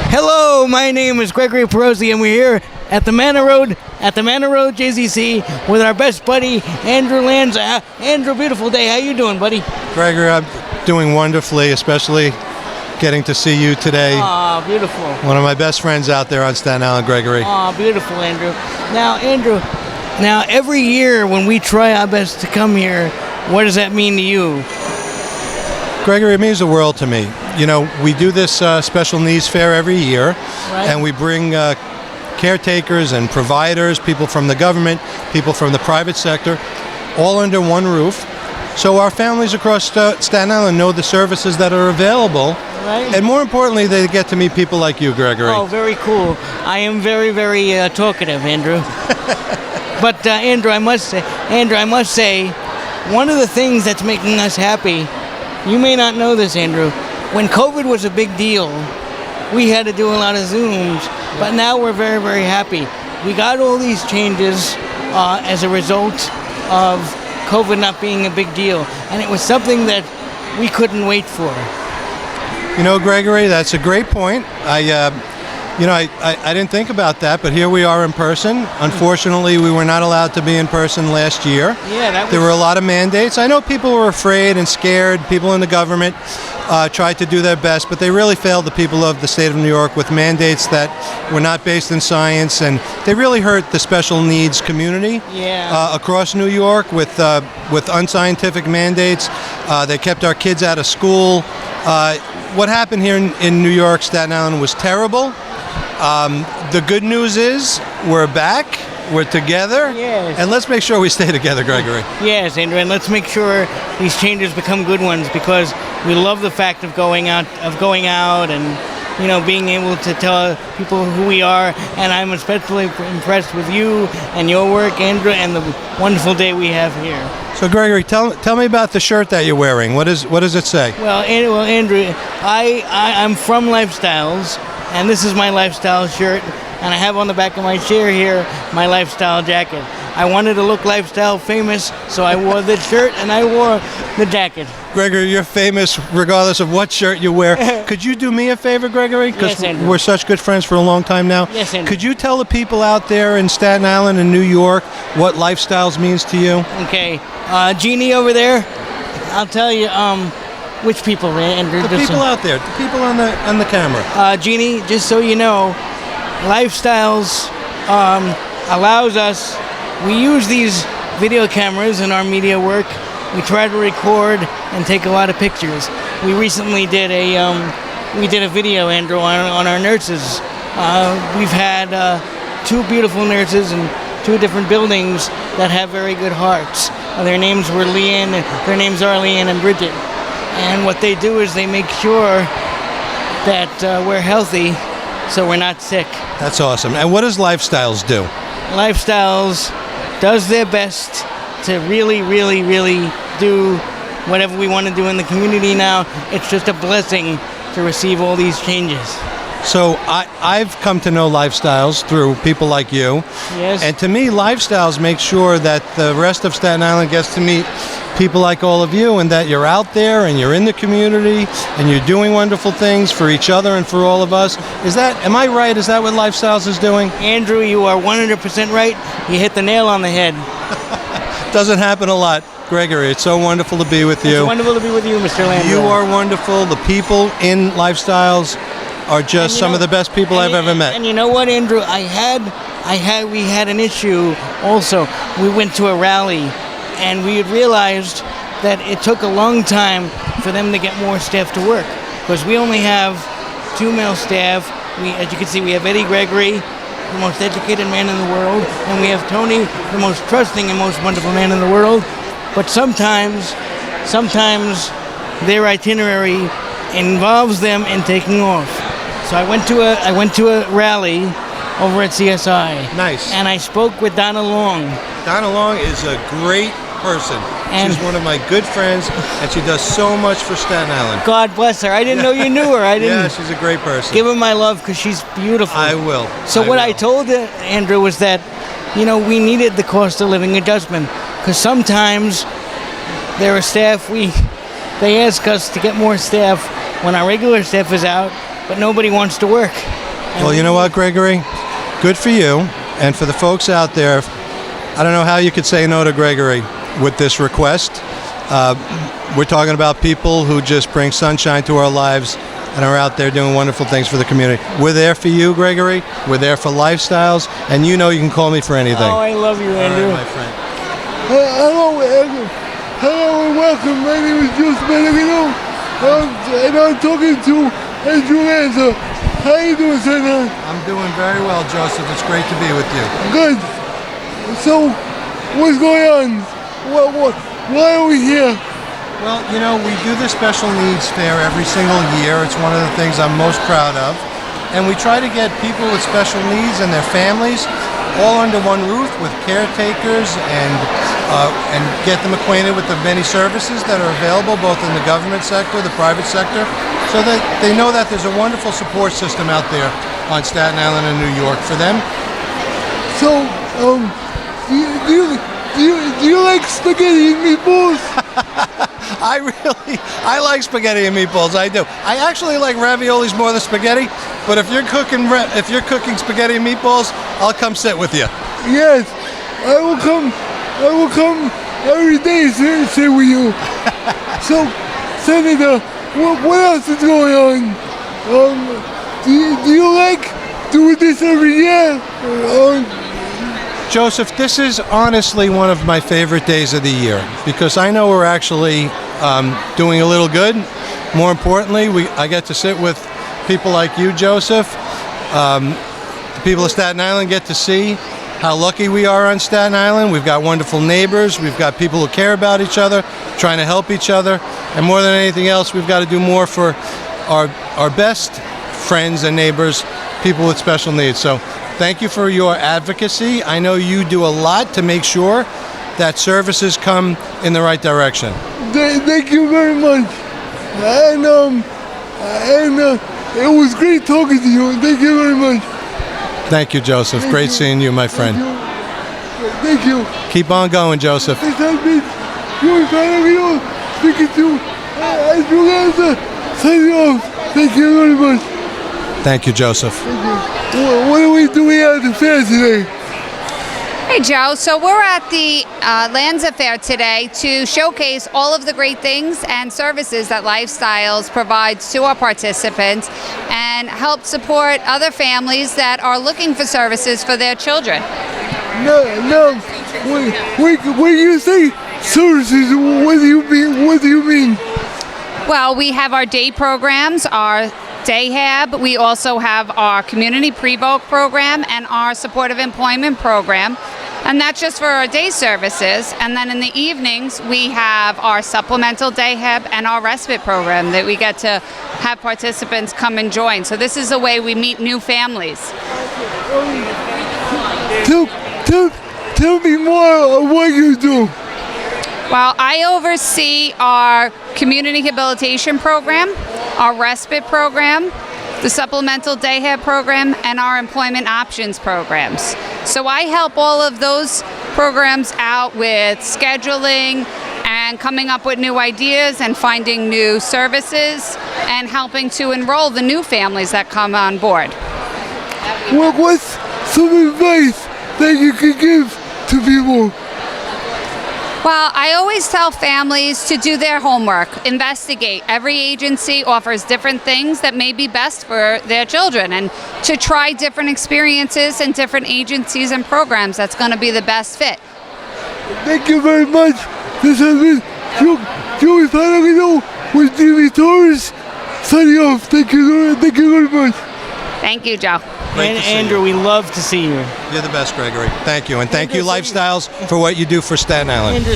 Hello, my name is Gregory Perosi, and we're here at the Manor Road JCC with our best buddy Andrew Lanza. Andrew, beautiful day. How you doing, buddy? Gregory, I'm doing wonderfully, especially getting to see you today. Aw, beautiful. One of my best friends out there on Staten Island, Gregory. Aw, beautiful, Andrew. Now, Andrew, every year when we try our best to come here, what does that mean to you? Gregory, it means the world to me. You know, we do this special needs fair every year, Right. and we bring caretakers and providers, people from the government, people from the private sector, all under one roof. So our families across Staten Island know the services that are available. Right. And more importantly, they get to meet people like you, Gregory. Oh, very cool. I am very, very talkative, Andrew. But Andrew, I must say, one of the things that's making us happy, you may not know this, Andrew, when COVID was a big deal, we had to do a lot of Zooms, but now we're very, very happy. We got all these changes as a result of COVID not being a big deal, and it was something that we couldn't wait for. You know, Gregory, that's a great point. I didn't think about that, but here we are in person. Unfortunately, we were not allowed to be in person last year. Yeah, There were a lot of mandates. I know people were afraid and scared. People in the government tried to do their best, but they really failed the people of the state of New York with mandates that were not based in science, and they really hurt the special needs community across New York with unscientific mandates. They kept our kids out of school. What happened here in New York, Staten Island, was terrible. The good news is we're back, we're together, Yes. and let's make sure we stay together, Gregory. Yes, Andrew, and let's make sure these changes become good ones, because we love the fact of going out and being able to tell people who we are. And I'm especially impressed with you and your work, Andrew, and the wonderful day we have here. So, Gregory, tell me about the shirt that you're wearing. What does it say? Well, Andrew, I'm from Lifestyles, and this is my lifestyle shirt, and I have on the back of my chair here my lifestyle jacket. I wanted to look lifestyle famous, so I wore this shirt and I wore the jacket. Gregory, you're famous regardless of what shirt you wear. Could you do me a favor, Gregory? Yes, Because Andrew. we're such good friends for a long time now. Yes, Andrew. Could you tell the people out there in Staten Island and New York what Lifestyles means to you? Okay, Jeannie over there, I'll tell you, which people, Andrew? The people out there, the people on the camera. Jeannie, just so you know, Lifestyles allows us, we use these video cameras in our media work. We try to record and take a lot of pictures. We recently did a video, Andrew, on our nurses. We've had two beautiful nurses in two different buildings that have very good hearts. Their names are Leanne and Bridget. And what they do is they make sure that we're healthy, so we're not sick. That's awesome. And what does Lifestyles do? Lifestyles does their best to really, really, really do whatever we want to do in the community now. It's just a blessing to receive all these changes. So I've come to know Lifestyles through people like you. Yes. And to me, Lifestyles make sure that the rest of Staten Island gets to meet people like all of you, and that you're out there and you're in the community and you're doing wonderful things for each other and for all of us. Am I right? Is that what Lifestyles is doing? Andrew, you are 100% right. You hit the nail on the head. Doesn't happen a lot. Gregory, it's so wonderful to be with you. It's wonderful to be with you, Mr. Lanza. You are wonderful. The people in Lifestyles are just some of the best people I've ever met. And you know what, Andrew? We had an issue also. We went to a rally, and we had realized that it took a long time for them to get more staff to work, because we only have 2 male staff. As you can see, we have Eddie Gregory, the most educated man in the world, and we have Tony, the most trusting and most wonderful man in the world. But sometimes their itinerary involves them in taking off. So I went to a rally over at CSI. Nice. And I spoke with Donna Long. Donna Long is a great person. And she's one of my good friends, and she does so much for Staten Island. God bless her. I didn't know you knew her. Yeah, she's a great person. Give her my love, because she's beautiful. I will. I told Andrew was that, we needed the cost of living adjustment, because sometimes there are staff, they ask us to get more staff when our regular staff is out, but nobody wants to work. Well, you know what, Gregory? Good for you. And for the folks out there, I don't know how you could say no to Gregory with this request. We're talking about people who just bring sunshine to our lives and are out there doing wonderful things for the community. We're there for you, Gregory. We're there for Lifestyles, and you know you can call me for anything. Oh, I love you, Andrew. All right, my friend. Hello, Andrew. Hello and welcome. My name is Joseph Pellegrino, and I'm talking to Andrew Lanza. How you doing, sir? I'm doing very well, Joseph. It's great to be with you. Good. So, what's going on? Why are we here? Well, you know, we do the special needs fair every single year. It's one of the things I'm most proud of. And we try to get people with special needs and their families all under one roof with caretakers and get them acquainted with the many services that are available both in the government sector, the private sector, so that they know that there's a wonderful support system out there on Staten Island and New York for them. So, do you like spaghetti and meatballs? I like spaghetti and meatballs. I do. I actually like raviolis more than spaghetti. But if you're cooking spaghetti and meatballs, I'll come sit with you. Yes, I will come every day to sit with you. So, Senator, what else is going on? Do you like doing this every year? Joseph, this is honestly one of my favorite days of the year because I know we're actually doing a little good. More importantly, I get to sit with people like you, Joseph. The people of Staten Island get to see how lucky we are on Staten Island. We've got wonderful neighbors. We've got people who care about each other, trying to help each other. And more than anything else, we've got to do more for our best friends and neighbors, people with special needs. So thank you for your advocacy. I know you do a lot to make sure that services come in the right direction. Thank you very much. And it was great talking to you. Thank you very much. Thank you, Joseph. Great seeing you, my friend. Thank you. Keep on going, Joseph. This has been Joey Pellegrino speaking to Andrew Lanza. Signing off. Thank you very much. Thank you, Joseph. Thank you. What are we doing at the fair today? Hey Joe, so we're at the Lanza Fair today to showcase all of the great things and services that Lifestyles provides to our participants and help support other families that are looking for services for their children. No. When you say services, what do you mean? Well, we have our day programs, our day hab. We also have our community pre-vote program and our supportive employment program. And that's just for our day services. And then in the evenings, we have our supplemental day hab and our respite program that we get to have participants come and join. So this is a way we meet new families. Tell me more of what you do. Well, I oversee our community rehabilitation program, our respite program, the supplemental day hab program, and our employment options programs. So I help all of those programs out with scheduling and coming up with new ideas and finding new services and helping to enroll the new families that come on board. What's some advice that you could give to people? Well, I always tell families to do their homework, investigate. Every agency offers different things that may be best for their children, and to try different experiences and different agencies and programs that's going to be the best fit. Thank you very much. This has been Joey Pellegrino with TV Tours. Signing off. Thank you very much. Thank you, Joe. And Andrew, we love to see you. You're the best, Gregory. Thank you. And thank you, Lifestyles, for what you do for Staten Island. Andrew,